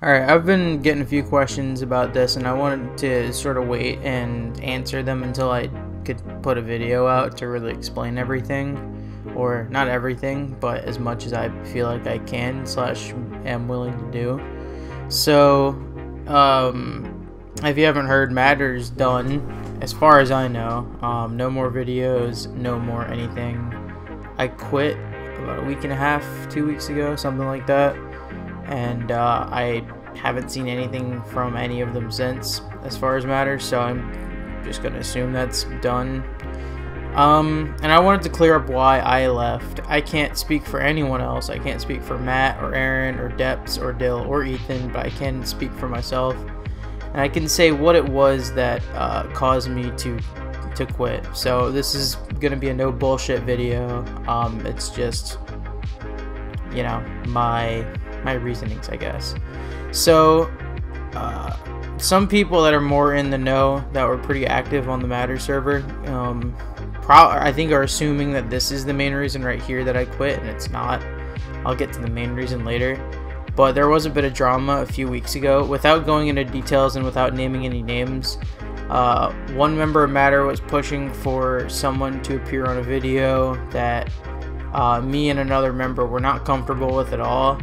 Alright, I've been getting a few questions about this and I wanted to sort of wait and answer them until I could put a video out to really explain everything. Or not everything, but as much as I feel like I can / am willing to do. So, if you haven't heard, MADDER's done, as far as I know. No more videos, no more anything. I quit about a week and a half, 2 weeks ago, something like that. And I haven't seen anything from any of them since, as far as MADDER, so I'm just gonna assume that's done. And I wanted to clear up why I left. I can't speak for anyone else. I can't speak for Matt or Aaron or Deps or Dill or Ethan, but I can speak for myself. And I can say what it was that caused me to quit. So this is gonna be a no bullshit video. It's just, you know, my reasonings, I guess. So some people that are more in the know, that were pretty active on the MADDER server, I think are assuming that this is the main reason right here that I quit, and it's not. I'll get to the main reason later. But there was a bit of drama a few weeks ago. Without going into details and without naming any names, one member of MADDER was pushing for someone to appear on a video that me and another member were not comfortable with at all.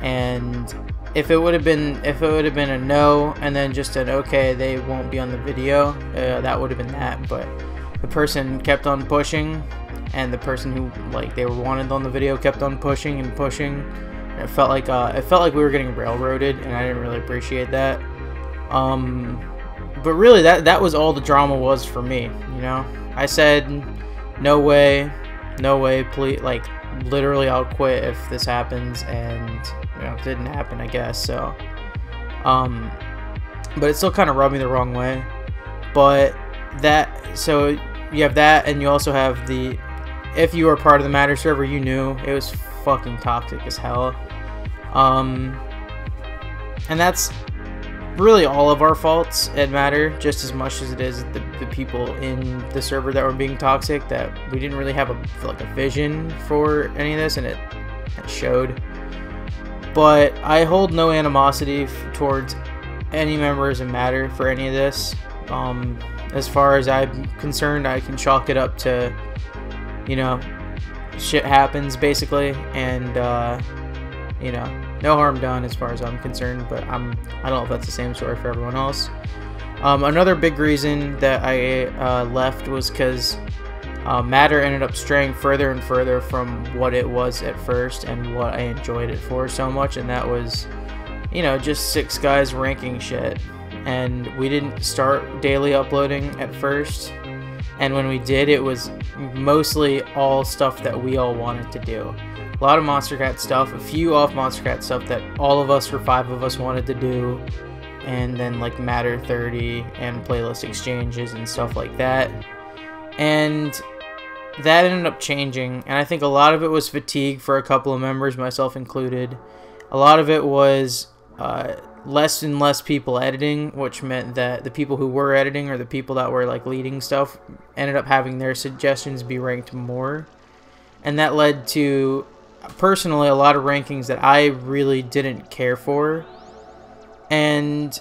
And if it would have been a no and then just an okay, they won't be on the video, that would have been that. But the person kept on pushing, and the person who they were wanted on the video kept on pushing and pushing. And it felt like we were getting railroaded, and I didn't really appreciate that. But really, that was all the drama was for me. You know, I said, no way, please, literally, I'll quit if this happens, and you know, it didn't happen, I guess. So, but it still kind of rubbed me the wrong way. But so you have that, and you also have the, if you were part of the MADDER server, you knew it was fucking toxic as hell. And that's really all of our faults at MADDER, just as much as it is the people in the server that were being toxic, that we didn't really have a vision for any of this, and it showed. But I hold no animosity towards any members of MADDER for any of this. As far as I'm concerned, I can chalk it up to, you know, shit happens basically, and you know, no harm done as far as I'm concerned. But I don't know if that's the same story for everyone else. Another big reason that I left was because MADDER ended up straying further and further from what it was at first and what I enjoyed it for so much, and that was, you know, just 6 guys ranking shit. And we didn't start daily uploading at first, and when we did, it was mostly all stuff that we all wanted to do. A lot of Monster Cat stuff, a few off Monster Cat stuff that all of us or 5 of us wanted to do, and then MADDER 30 and playlist exchanges and stuff like that. And that ended up changing, and I think a lot of it was fatigue for a couple of members, myself included. A lot of it was less and less people editing, which meant that the people who were editing, or the people that were leading stuff, ended up having their suggestions be ranked more. And that led to, personally, a lot of rankings that I really didn't care for. And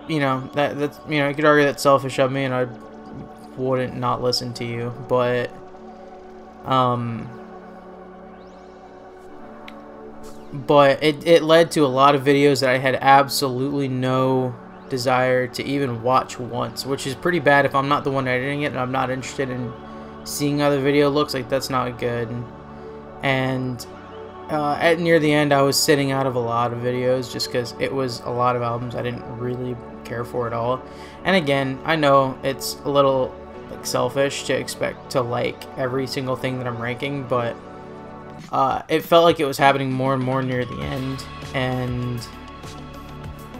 you know, that's, you know, you could argue that's selfish of me, and I wouldn't not listen to you, but it led to a lot of videos that I had absolutely no desire to even watch once, which is pretty bad if I'm not the one editing it and I'm not interested in seeing how the video looks. That's not good. And at near the end, I was sitting out of a lot of videos just because it was a lot of albums I didn't really care for at all. And again, I know it's a little selfish to expect to like every single thing that I'm ranking, but it felt like it was happening more and more near the end, and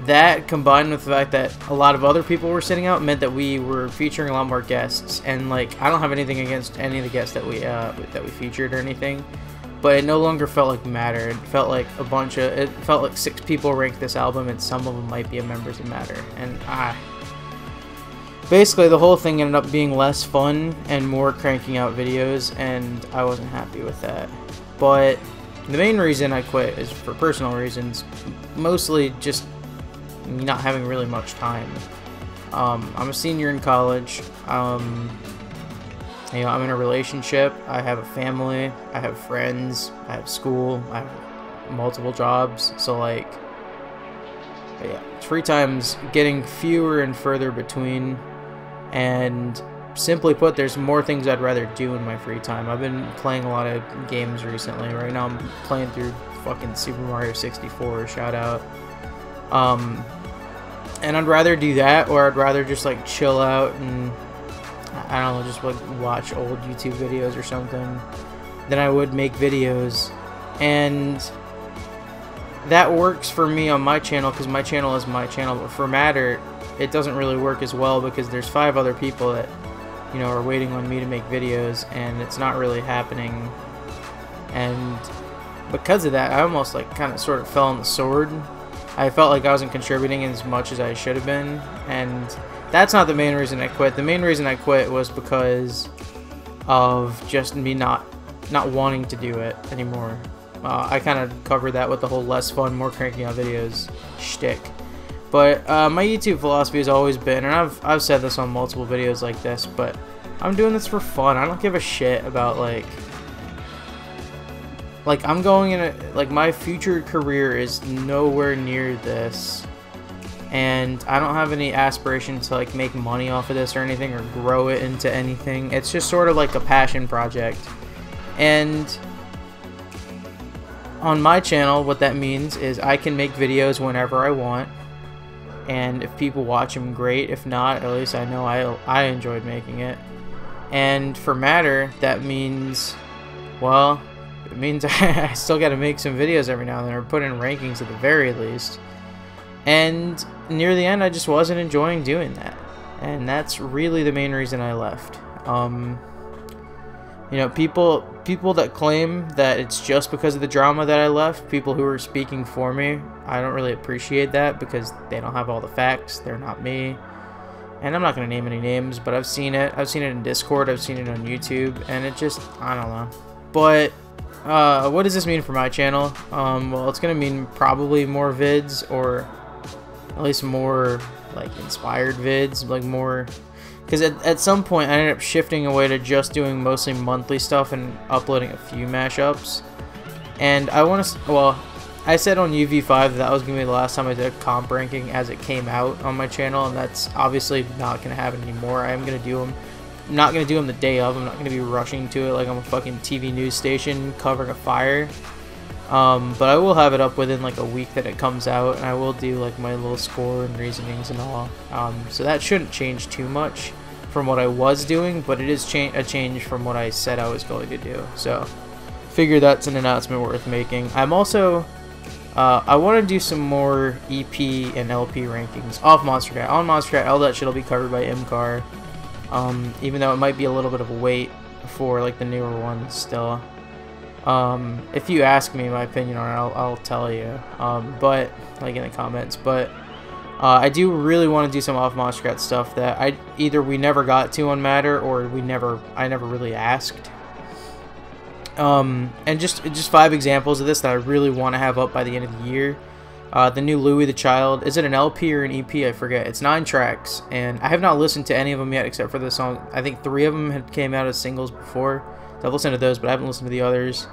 that combined with the fact that a lot of other people were sitting out meant that we were featuring a lot more guests. And I don't have anything against any of the guests that we featured or anything, but it no longer felt like MADDER. It felt like it felt like 6 people ranked this album, and some of them might be members of MADDER. And basically the whole thing ended up being less fun and more cranking out videos, and I wasn't happy with that. But The main reason I quit is for personal reasons, mostly just not having really much time. I'm a senior in college. You know, I'm in a relationship. I have a family. I have friends. I have school. I have multiple jobs. So like, yeah, free time's getting fewer and further between. And simply put, there's more things I'd rather do in my free time. I've been playing a lot of games recently. Right now I'm playing through fucking Super Mario 64, shout out. And I'd rather do that, or I'd rather just like chill out and, I don't know, just like watch old YouTube videos or something, than I would make videos. And that works for me on my channel, because my channel is my channel. But for Matter, it doesn't really work as well, because there's 5 other people that, you know, are waiting on me to make videos, and it's not really happening. And because of that, I almost like kind of sort of fell on the sword. I felt like I wasn't contributing as much as I should have been, and that's not the main reason I quit. The main reason I quit was because of just me not wanting to do it anymore. I kind of covered that with the whole less fun, more cranky on videos shtick. But my YouTube philosophy has always been, and I've said this on multiple videos like this, but I'm doing this for fun. I don't give a shit about like I'm going in a, like, my future career is nowhere near this, and I don't have any aspiration to like make money off of this or anything, or grow it into anything. It's just sort of like a passion project. And on my channel, what that means is I can make videos whenever I want, and if people watch them, great. If not, at least I know I enjoyed making it. And for Matter, that means, well, it means I still got to make some videos every now and then, or put in rankings at the very least. And near the end, I just wasn't enjoying doing that, and that's really the main reason I left. You know, people that claim that it's just because of the drama that I left, people who are speaking for me, I don't really appreciate that, because they don't have all the facts. They're not me. And I'm not going to name any names, but I've seen it. I've seen it in Discord. I've seen it on YouTube, and it just, I don't know. But what does this mean for my channel? Well, it's going to mean probably more vids, or at least more like inspired vids, like more, because at some point I ended up shifting away to just doing mostly monthly stuff and uploading a few mashups. And I want to, well, I said on UV5 that was going to be the last time I did a comp ranking as it came out on my channel, and that's obviously not going to happen anymore. I am going to do them. I'm not going to do them the day of. I'm not going to be rushing to it like I'm a fucking TV news station covering a fire. But I will have it up within like a week that it comes out, and I will do like my little score and reasonings and all. So that shouldn't change too much from what I was doing, but it is a change from what I said I was going to do. So figure that's an announcement worth making. I'm also I want to do some more EP and LP rankings off Monster Cat. On Monster Cat, all that shit will be covered by MCAR. Even though it might be a little bit of a wait for like the newer ones still. If you ask me my opinion on it, I'll tell you. But like in the comments. But I do really want to do some off Monster Cat stuff that either we never got to on Matter, or I never really asked. And just 5 examples of this that I really want to have up by the end of the year. The new Louie the Child. Is it an LP or an EP? I forget. It's 9 tracks, and I have not listened to any of them yet except for the song. I think 3 of them had came out as singles before. So I've listened to those, but I haven't listened to the others.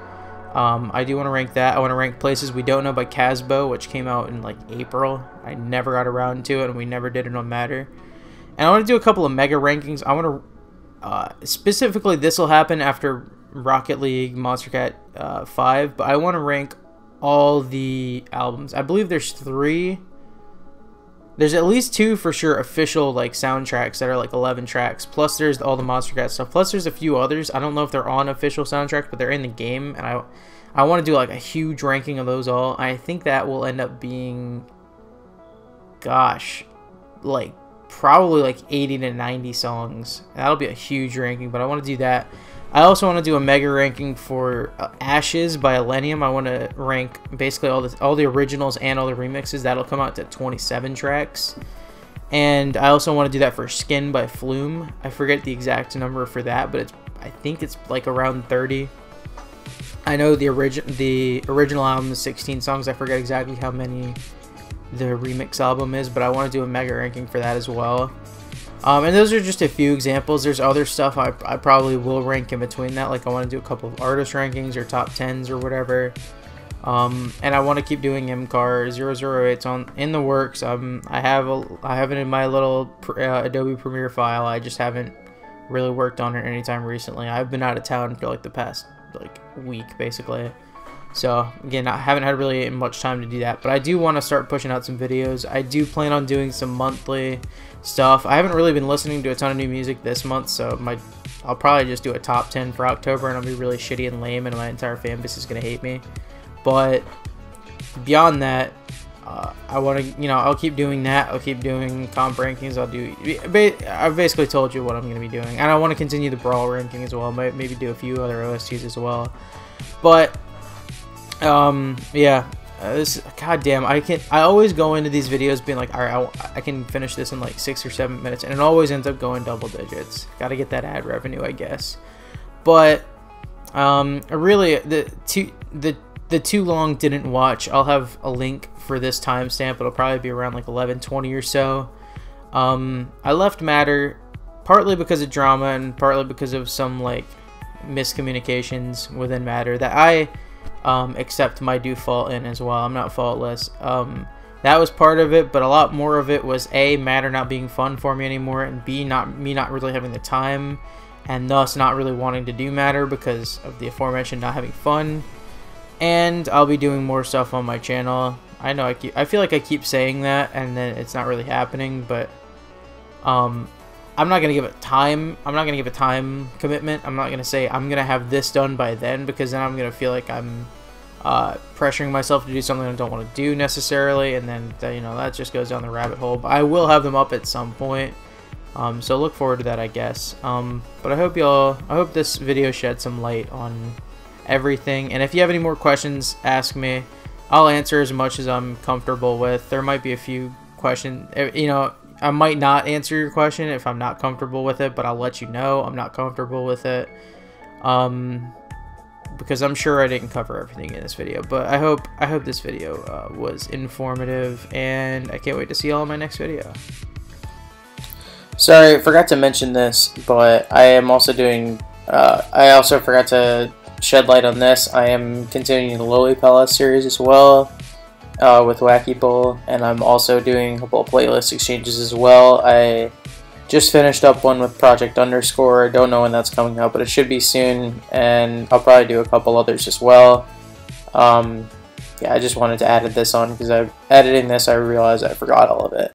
I do want to rank that. I want to rank Places We Don't Know by Casbo, which came out in like April. I never got around to it, and we never did it on Matter. And I want to do a couple of mega rankings. I want to specifically, this will happen after Rocket League Monster Cat 5, but I want to rank all the albums. I believe there's 3. There's at least 2 for sure official like soundtracks that are like 11 tracks, plus there's all the Monster Cat stuff, plus there's a few others. I don't know if they're on official soundtracks, but they're in the game, and I want to do like a huge ranking of those all. I think that will end up being, gosh, like probably like 80 to 90 songs. That'll be a huge ranking, but I want to do that. I also want to do a mega ranking for Ashes by Illenium. I want to rank basically all the originals and all the remixes. That'll come out to 27 tracks. And I also want to do that for Skin by Flume. I forget the exact number for that, but I think it's like around 30. I know the original album is 16 songs. I forget exactly how many the remix album is, but I want to do a mega ranking for that as well. And those are just a few examples. There's other stuff I probably will rank in between that. Like I want to do a couple of artist rankings or top 10s or whatever. And I want to keep doing MCAR 008s in the works. I have it in my little Adobe Premiere file. I just haven't really worked on it anytime recently. I've been out of town for like the past week basically. So again, I haven't had really much time to do that, but I do want to start pushing out some videos. I do plan on doing some monthly stuff. I haven't really been listening to a ton of new music this month, so I'll probably just do a top 10 for October, and I'll be really shitty and lame, and my entire fan base is gonna hate me. But beyond that, I want to, I'll keep doing that. I'll keep doing comp rankings. I've basically told you what I'm gonna be doing, and I want to continue the Brawl ranking as well. Maybe do a few other OSTs as well. But yeah, goddamn, I always go into these videos being like, all right, I can finish this in like 6 or 7 minutes, and it always ends up going double digits. Got to get that ad revenue, I guess. But really, the too long didn't watch. I'll have a link for this timestamp. It'll probably be around like 11:20 or so. I left Matter partly because of drama and partly because of some like miscommunications within Matter that I accept my due fault in as well. I'm not faultless. That was part of it, but a lot more of it was A, Matter not being fun for me anymore, and B, me not really having the time, and thus not really wanting to do Matter because of the aforementioned not having fun. And I'll be doing more stuff on my channel. I know I feel like I keep saying that and then it's not really happening, but I'm not gonna give it time. I'm not gonna give a time commitment. I'm not gonna say I'm gonna have this done by then, because then I'm gonna feel like I'm pressuring myself to do something I don't want to do necessarily, and then that just goes down the rabbit hole. But I will have them up at some point, so look forward to that, I guess. But I hope this video shed some light on everything, and if you have any more questions, ask me. I'll answer as much as I'm comfortable with. There might be a few questions, I might not answer your question if I'm not comfortable with it, but I'll let you know I'm not comfortable with it, because I'm sure I didn't cover everything in this video. But I hope this video was informative, and I can't wait to see y'all in my next video. Sorry, I forgot to mention this, but I am also doing I also forgot to shed light on this. I am continuing the Pylot series as well with Wacky Bull, and I'm also doing a couple of playlist exchanges as well. I just finished up one with Project Underscore. I don't know when that's coming out, but it should be soon, and I'll probably do a couple others as well. Yeah, I just wanted to add this on because editing this, I realized I forgot all of it.